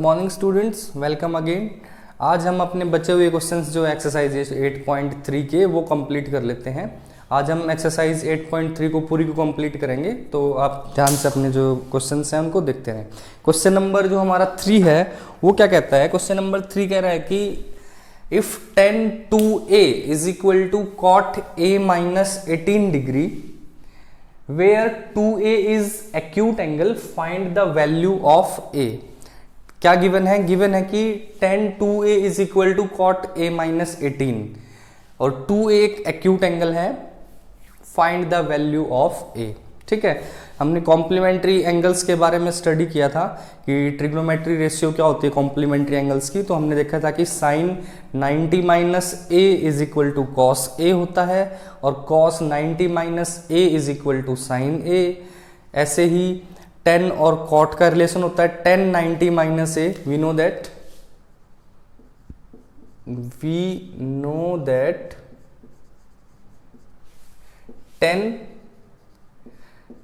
Morning students, welcome again. आज हम अपने बचे हुए क्वेश्चंस जो एक्सरसाइज 8.3 के वो कंप्लीट कर लेते हैं। आज हम एक्सरसाइज 8.3 को पूरी को कंप्लीट करेंगे, तो आप ध्यान से अपने जो क्वेश्चंस हैं उनको देखते रहें। क्वेश्चन नंबर जो हमारा 3 है वो क्या कहता है? क्वेश्चन नंबर 3 कह रहा है कि if tan 2a is equal to cot a minus 18 degree where 2a is acute angle, find the value of a। क्या गिवन है? गिवन है कि tan 2a is equal to cot a minus 18 और 2a एक acute angle है, find the value of a। ठीक है, हमने कॉम्प्लीमेंट्री एंगल्स के बारे में स्टडी किया था कि ट्रिग्नोमेट्री रेशियो क्या होती है कॉम्प्लीमेंट्री एंगल्स की। तो हमने देखा था कि sine 90 minus A is equal to cos A होता है और cos 90 minus A is equal to sine A. ऐसे ही tan और cot का रिलेशन होता है tan 90 minus A. We know that tan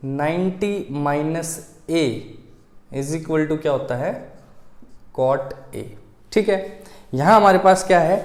90 minus A is equal to क्या होता है? cot a। ठीक है, यहां हमारे पास क्या है?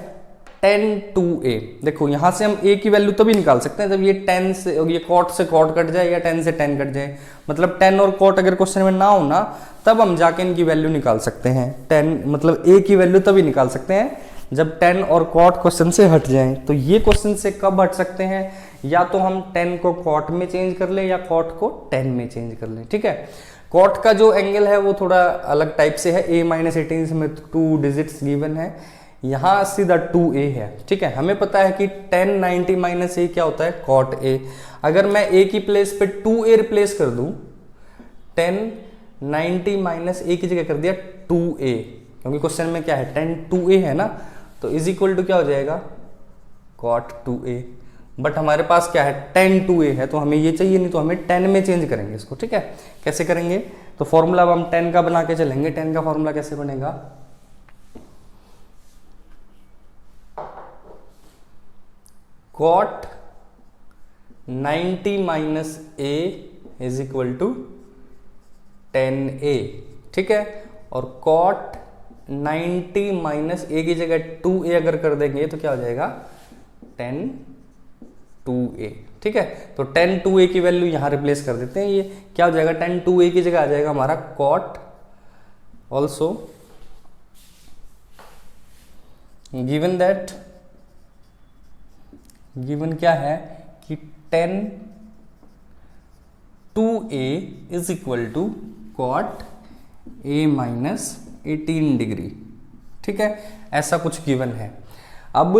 tan 2a। देखो यहां से हम a की वैल्यू तभी निकाल सकते हैं जब ये tan से ये cot से cot कट जाए या tan से tan कट जाए। मतलब tan और cot अगर क्वेश्चन में ना हो ना, तब हम जाके इनकी वैल्यू निकाल सकते हैं। tan मतलब a की वैल्यू तभी निकाल सकते हैं जब tan और cot क्वेश्चन से हट जाएं। तो ये क्वेश्चन से कब हट सकते हैं? या तो हम tan को cot में चेंज कर लें या cot को tan में चेंज कर लें। ठीक है, cot का जो एंगल है वो थोड़ा अलग टाइप से है। a माइनस 18 में 2 डिजिट्स गिवन है, यहाँ सीधा 2a है। ठीक है, हमें पता है कि tan 90 माइनस ए क्या होता है? cot a। अगर मैं a की प्लेस पे 2a रिप्लेस कर दूं, tan 90 माइनस ए की जगह कर दिया 2a, क्योंकि क्वेश्चन में क्या है? tan 2a है ना, तो इज इक्वल टू क्या हो जाएगा? cot 2a। बट हमारे पास क्या है? tan 2a है, तो हमें ये चाहिए नहीं, तो हमें tan में चेंज करेंगे इसको। ठीक है, कैसे करेंगे? तो फॉर्मूला अब हम tan का बना के चलेंगे। tan का फॉर्मूला कैसे बनेगा? cot 90 minus A is equal to tan a। ठीक है, और cot 90 माइनस ए की जगह 2a अगर कर देंगे तो क्या हो जाएगा? tan 2a। ठीक है, तो tan 2a की वैल्यू यहां रिप्लेस कर देते हैं। ये क्या हो जाएगा? tan 2a की जगह आ जाएगा हमारा cot। ऑल्सो गिवन क्या है कि tan 2a is equal to cot a minus 18 degree. ठीक है, ऐसा कुछ गिवन है। अब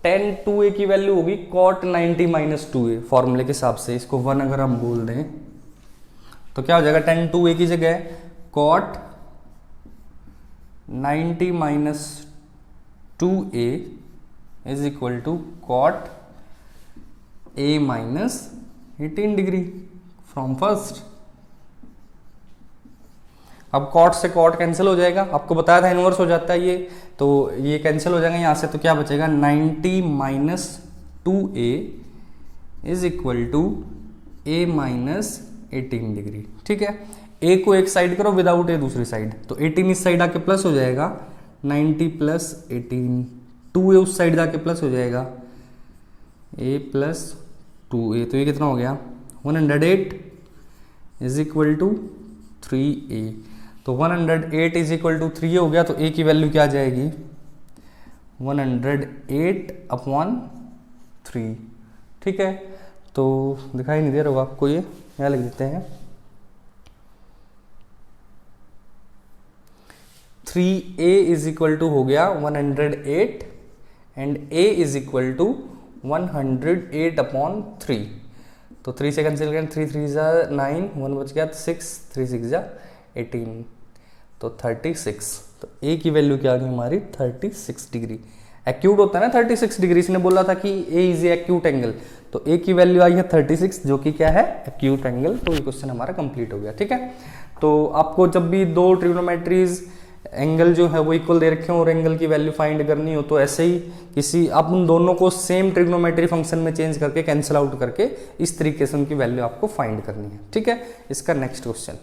tan 2a की वैल्यू होगी cot 90 माइनस 2a। फॉर्मूले के हिसाब से इसको 1 अगर हम बोल दें तो क्या हो जाएगा? tan 2a की जगह cot 90 minus 2a is equal to cot a minus 18 degree from first. अब cot से cot कैंसिल हो जाएगा, आपको बताया था इनवर्स हो जाता है ये, तो ये कैंसिल हो जाएगा यहाँ से। तो क्या बचेगा? 90 minus 2a is equal to a minus 18 degree. ठीक है, a को एक साइड करो विदाउट a दूसरी साइड, तो 18 इस साइड आके प्लस हो जाएगा, 90 प्लस 18, 2a उस साइड जाके प्लस हो जाएगा, a प्लस 2a। तो ये कितना हो गया? 108 इज इक्वल टू 3a। तो 108 इज इक्वल टू 3a हो गया, तो a की वैल्यू क्या आ जाएगी? 108 अपॉन 3। ठीक है, तो दिखाई नहीं दे रहा होगा आपको, ये यहाँ लिख देते हैं। 3a इज इक्वल टू हो गया 108 and a is equal to 108 upon 3। तो 3 से कैंसिल करें, 3 3 जा 9, 1 बच गया, 6 3 6 जा 18, तो 36। तो a की वैल्यू क्या आ गई हमारी? 36 डिग्री। एक्यूट होता है ना 36 डिग्री, इसने बोला था कि a इज एक्यूट एंगल, तो a की वैल्यू आई है 36, जो कि क्या है? Acute angle. तो ये क्वेश्चन हमारा कंप्लीट हो गया। ठीक है, तो आपको जब भी दो ट्रिग्नोमेट्रीज एंगल जो है वो इक्वल दे रखे हो और एंगल की वैल्यू फाइंड करनी हो, तो ऐसे ही किसी आप उन दोनों को सेम ट्रिग्नोमेट्री फंक्शन में चेंज करके कैंसिल आउट करके इस तरीके से उनकी वैल्यू आपको फाइंड करनी है। ठीक है, इसका नेक्स्ट क्वेश्चन।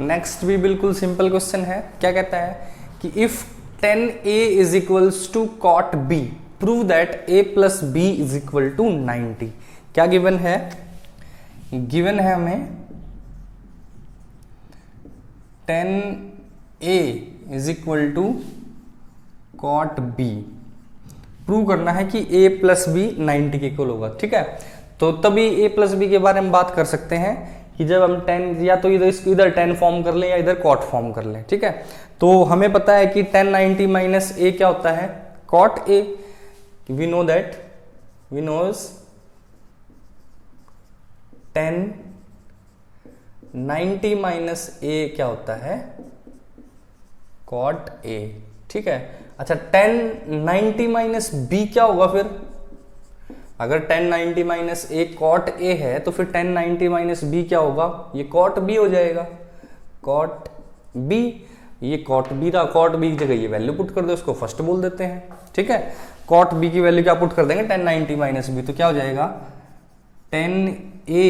नेक्स्ट भी बिल्कुल सिंपल क्वेश्चन है। क्या कहता है कि if tan A is equals to cot B, prove that A plus B is equal to 90। क्या गिवन है? गिवन है हमें tan A is equal to cot B। Prove करना है कि A प्लस बी 90 के इक्वल होगा। ठीक है, तो तभी A प्लस बी के बारे में बात कर सकते हैं कि जब हम tan या तो इधर tan फॉर्म कर लें या इधर cot फॉर्म कर लें। ठीक है, तो हमें पता है कि tan 90 माइनस A क्या होता है? cot A। We know that, we knows tan 90 minus A क्या होता है? cot A। ठीक है, अच्छा tan 90 माइनस B क्या होगा फिर? अगर tan 90 minus A cot A है तो फिर tan 90 माइनस B क्या होगा? ये cot B हो जाएगा, cot B। ये cot B था, cot B की जगह ये वैल्यू पुट कर दो, उसको फर्स्ट बोल देते हैं। ठीक है, cot B की वैल्यू क्या पुट कर देंगे? tan 90 माइनस B, तो क्या हो जाएगा? tan A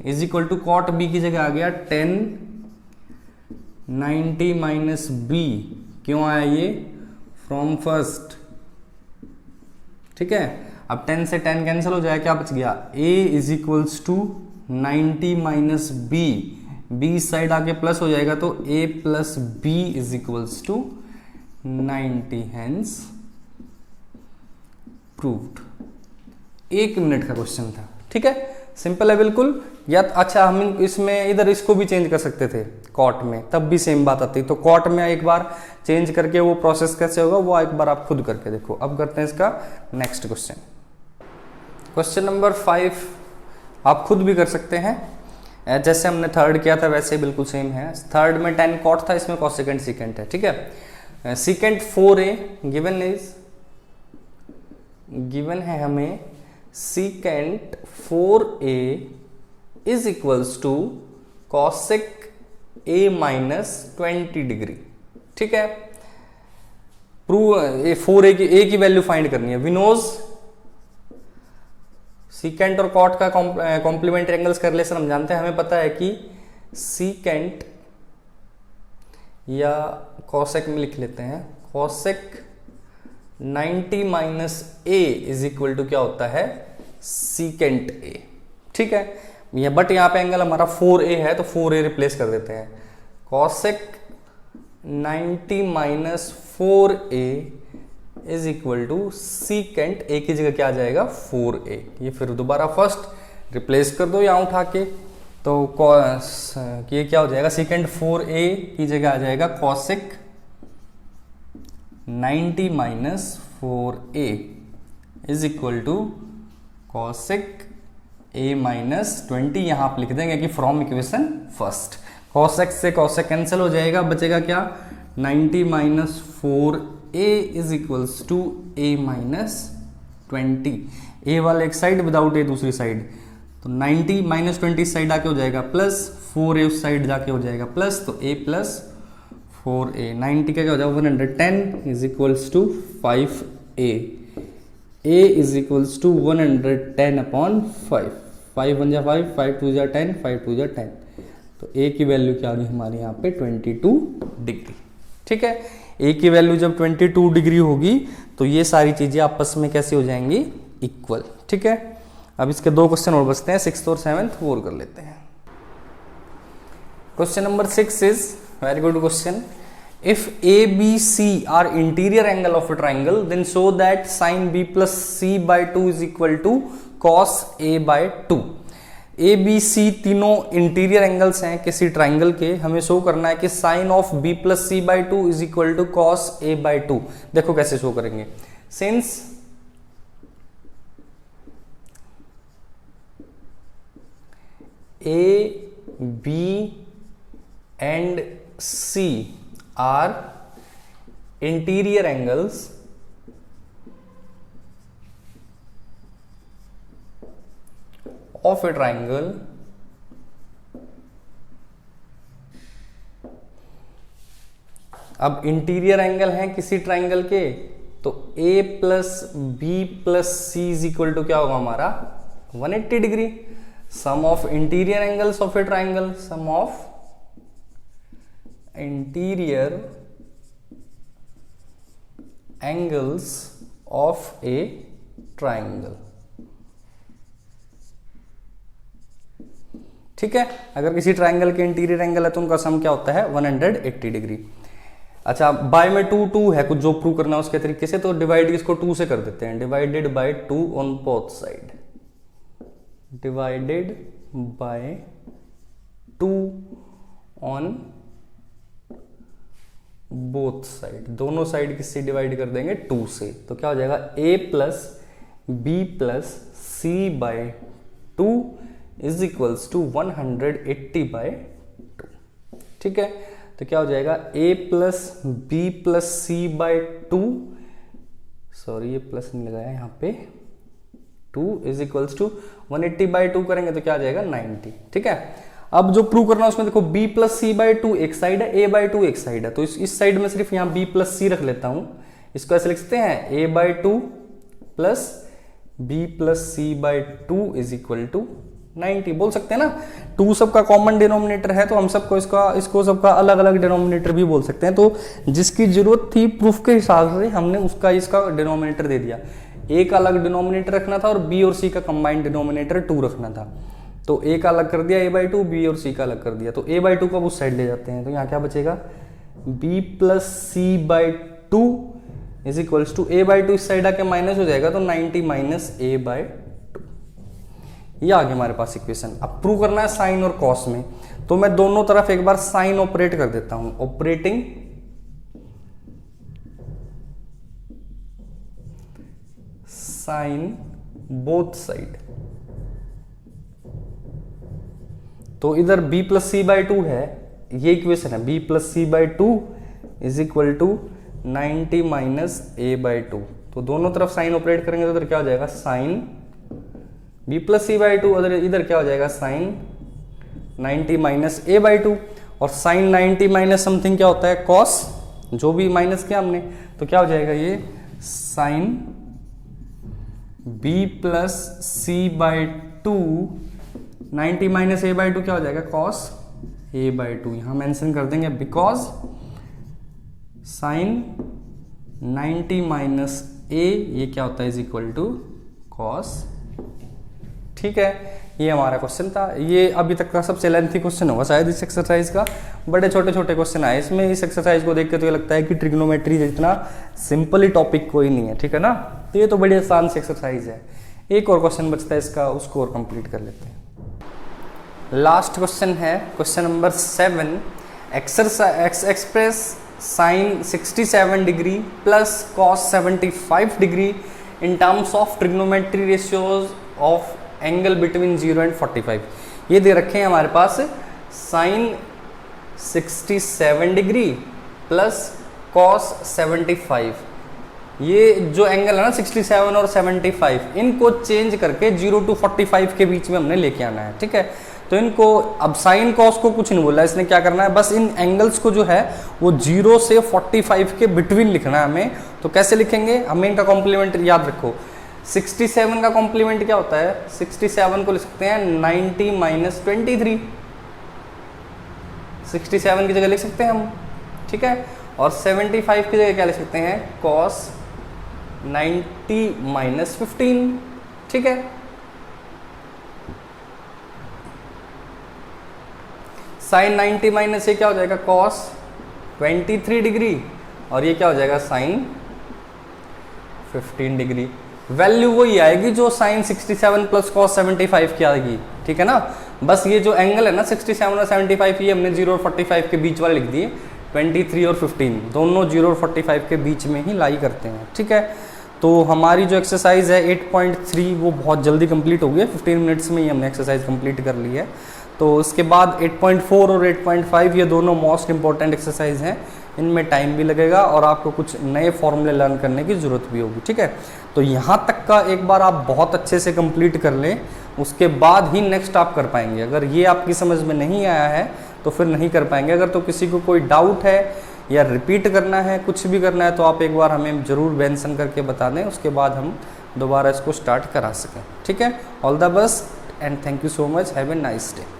is equal to cot B की जगह आ गया tan 90 माइनस B। क्यों आया ये? From first. ठीक है, अब 10 से 10 कैंसिल हो जाए, क्या बच गया? A is equals to 90 minus B, B side आके प्लस हो जाएगा तो A plus B is equals to 90, hence proved. 1 minute का क्वेश्चन था। ठीक है, सिंपल है बिल्कुल। या अच्छा हम इसमें इधर इसको भी चेंज कर सकते थे कॉट में, तब भी सेम बात आती। तो कॉट में एक बार चेंज करके वो प्रोसेस कैसे होगा वो एक बार आप खुद करके देखो। अब करते हैं इसका नेक्स्ट क्वेश्चन। क्वेश्चन नंबर 5 आप खुद भी कर सकते हैं, जैसे हमने थर्ड किया था वैसे ही बिल्कुल सेम है। थर्ड में tan cot था, इसमें cosecant secant है। ठीक है, secant 4a गिवन है हमें secant 4a is equals to cosec a minus 20 degree. ठीक है, प्रूव 4a की a की वैल्यू फाइंड करनी है। वी नोज सीकेंट और कॉट का कॉम्प्लीमेंट्री एंगल्स का रिलेशन हम जानते हैं। हमें पता है कि सीकेंट या कॉसेक में लिख लेते हैं, cosec 90 minus A is equal to क्या होता है? Secant A. ठीक है, ये बट यहाँ पे एंगल हमारा 4a है तो 4a रिप्लेस कर देते हैं। Cosec 90 minus 4a is equal to secant A की जगह क्या आ जाएगा? 4a। ये फिर दोबारा फर्स्ट रिप्लेस कर दो यहाँ उठा के, तो ये क्या हो जाएगा? सीकेंट 4a की जगह आ जाएगा cosec 90 minus 4a is equal to cosec a minus 20। यहाँ आप लिख देंगे कि फ्रॉम इक्वेशन फर्स्ट। कॉसेक से कॉसेक कैंसिल हो जाएगा, बचेगा क्या? 90 minus 4a is equals to a minus 20। a वाला एक साइड, विदाउट a दूसरी साइड, तो 90 माइनस 20 साइड आके हो जाएगा प्लस, 4a उस साइड जाके हो जाएगा प्लस, तो a प्लस 4a। 90 का क्या हो जाएगा? 110 is equals to 5a। a is equals to 110 upon 5। 5 1 जा 5, 5 2 जा 10, 5 2 जा 10, तो a की वैल्यू क्या आ गई हमारे यहाँ पे? 22 डिग्री। ठीक है, a की वैल्यू जब 22 डिग्री होगी तो ये सारी चीजें आपस में कैसे हो जाएंगी? इक्वल। ठीक है, अब इसके 2 क्वेश्चन और बचते हैं, 6th और 7th वो और कर लेते हैं। Question number 6 is very good question. If A, B, C are interior angle of a triangle, then show that sin B plus C by 2 is equal to cos A by 2। A, B, C तीनों interior angles हैं किसी triangle के। हमें show करना है कि sine of B plus C by 2 is equal to cos A by 2। देखो कैसे शो करेंगे। Since A, B and C are interior angles of a triangle अब इंटीरियर एंगल है किसी ट्राइंगल के, तो A plus B plus C is equal to क्या होगा हमारा? 180 degree. Sum of interior angles of a triangle, sum of interior angles of a triangle. ठीक है, अगर किसी ट्राइंगल के इंटीरियर एंगल है तो उनका सम क्या होता है 180 डिग्री। अच्छा, बाय में 2 2 है, कुछ जो प्रूव करना है उसके तरीके से, तो डिवाइड इसको 2 से कर देते हैं, divided by 2 on both side, divided by 2 on both side, दोनों साइड किससे डिवाइड कर देंगे 2 से, तो क्या हो जाएगा a plus B plus C by 2 is equals to 180 by 2। ठीक है, तो क्या हो जाएगा a plus B plus C by 2, sorry ये प्लस नहीं लगाया यहाँ पे, 2 इज इक्वल्स टू 180 बाय 2 करेंगे तो क्या आ जाएगा 90। ठीक है, अब जो प्रूव करना है उसमें देखो b प्लस सी बाय 2 एक साइड है, a बाय 2 एक साइड है, तो इस साइड में सिर्फ यहाँ b प्लस सी रख लेता हूं, इसको ऐसे लिख सकते हैं a by 2 plus b plus C by 2 is equal to 90 बोल सकते हैं ना। 2 सबका कॉमन डिनोमिनेटर है तो हम सबको इसको सबका अलग अलग डिनोमिनेटर भी बोल सकते हैं, तो जिसकी जरूरत थी प्रूफ के हिसाब से हमने इसका डिनोमिनेटर दे दिया। a का अलग डिनोमिनेटर रखना था और b और c का कंबाइंड डिनोमिनेटर 2 रखना था, तो a का अलग कर दिया a बाई 2, b और c का अलग कर दिया, तो a बाई 2 को अब उस साइड ले जाते हैं, तो यहाँ क्या बचेगा b plus C by 2 is equals to a by 2 इस साइड आके माइनस हो जाएगा, तो 90 माइनस a बाई 2, ये आ गया हमारे पास इक्वेशन। अब प्रूव करना है साइन और कॉस में, तो मैं दोनों तरफ एक बार साइन ऑपरेट कर देता हूं, ऑपरेटिंग साइन बोथ साइड, तो इधर b प्लस सी बाई 2 है, ये इक्वेशन है b plus C by 2 is equal to 90 minus a by 2, तो दोनों तरफ साइन ऑपरेट करेंगे तो इधर क्या हो जाएगा sine b plus C by 2, इधर क्या हो जाएगा साइन 90 माइनस a बाई 2, और साइन 90 माइनस समथिंग क्या होता है कॉस, जो भी माइनस किया हमने, तो क्या हो जाएगा ये sine b plus C by 2 90 minus a by 2 क्या हो जाएगा कॉस a बाई 2, यहां मेंशन कर देंगे बिकॉज साइन 90 माइनस a ये क्या होता है इज इक्वल टू कॉस। ठीक है, ये हमारा क्वेश्चन था, ये अभी तक का सबसे लेंथी क्वेश्चन होगा शायद इस एक्सरसाइज का, बड़े छोटे छोटे क्वेश्चन आए इसमें। इस एक्सरसाइज को देख के तो ये लगता है कि ट्रिग्नोमेट्री जितना सिंपल टॉपिक कोई नहीं है, ठीक है ना, तो ये तो बड़ी आसान सी एक्सरसाइज है। एक और क्वेश्चन बचता है इसका, उसको और कंप्लीट कर लेते हैं। लास्ट क्वेश्चन है question number 7, exercise express sine 67 degree plus cos 75 degree in terms of trigonometry ratios of angle between 0 and 45। ये दे रखे हैं हमारे पास साइन 67 डिग्री प्लस कॉस 75, ये जो एंगल है ना 67 और 75, इनको चेंज करके 0 to 45 के बीच में हमने लेके आना है। ठीक है, तो इनको अब साइन कॉस को कुछ नहीं बोला, इसने क्या करना है बस इन एंगल्स को जो है वो 0 से 45 के बिटवीन लिखना है हमें। तो कैसे लिखेंगे, हमें इनका कॉम्प्लीमेंट याद रखो, 67 का कॉम्प्लीमेंट क्या होता है, 67 को लिख सकते हैं 90 माइनस 23, 67 की जगह लिख सकते हैं हम। ठीक है, और 75 की जगह क्या लिख सकते हैं कॉस 90 माइनस 15। ठीक है, साइन 90 माइनस ये क्या हो जाएगा कॉस 23 डिग्री, और ये क्या हो जाएगा साइन 15 डिग्री। वैल्यू वही आएगी जो साइन 67 प्लस कॉस 75 की आएगी। ठीक है ना, बस ये जो एंगल है ना 67 और 75, ये हमने 0 और 45 के बीच वाले लिख दिए, 23 और 15 दोनों 0 और 45 के बीच में ही लाई करते हैं। ठीक है, तो हमारी जो एक्सरसाइज है 8.3 वो बहुत जल्दी कंप्लीट हो गई है, 15 मिनट्स में ही हमने एक्सरसाइज कंप्लीट कर ली है। तो उसके बाद 8.4 और 8.5 ये दोनों मोस्ट इंपॉर्टेंट एक्सरसाइज हैं, इनमें टाइम भी लगेगा और आपको कुछ नए फॉर्मूले लर्न करने की ज़रूरत भी होगी। ठीक है, तो यहाँ तक का एक बार आप बहुत अच्छे से कंप्लीट कर लें, उसके बाद ही नेक्स्ट आप कर पाएंगे। अगर ये आपकी समझ में नहीं आया है तो फिर नहीं कर पाएंगे। अगर तो किसी को कोई डाउट है या रिपीट करना है, कुछ भी करना है, तो आप एक बार हमें ज़रूर मेंशन करके बता दें, उसके बाद हम दोबारा इसको स्टार्ट करा सकें। ठीक है, all the best and thank you so much, have a nice day.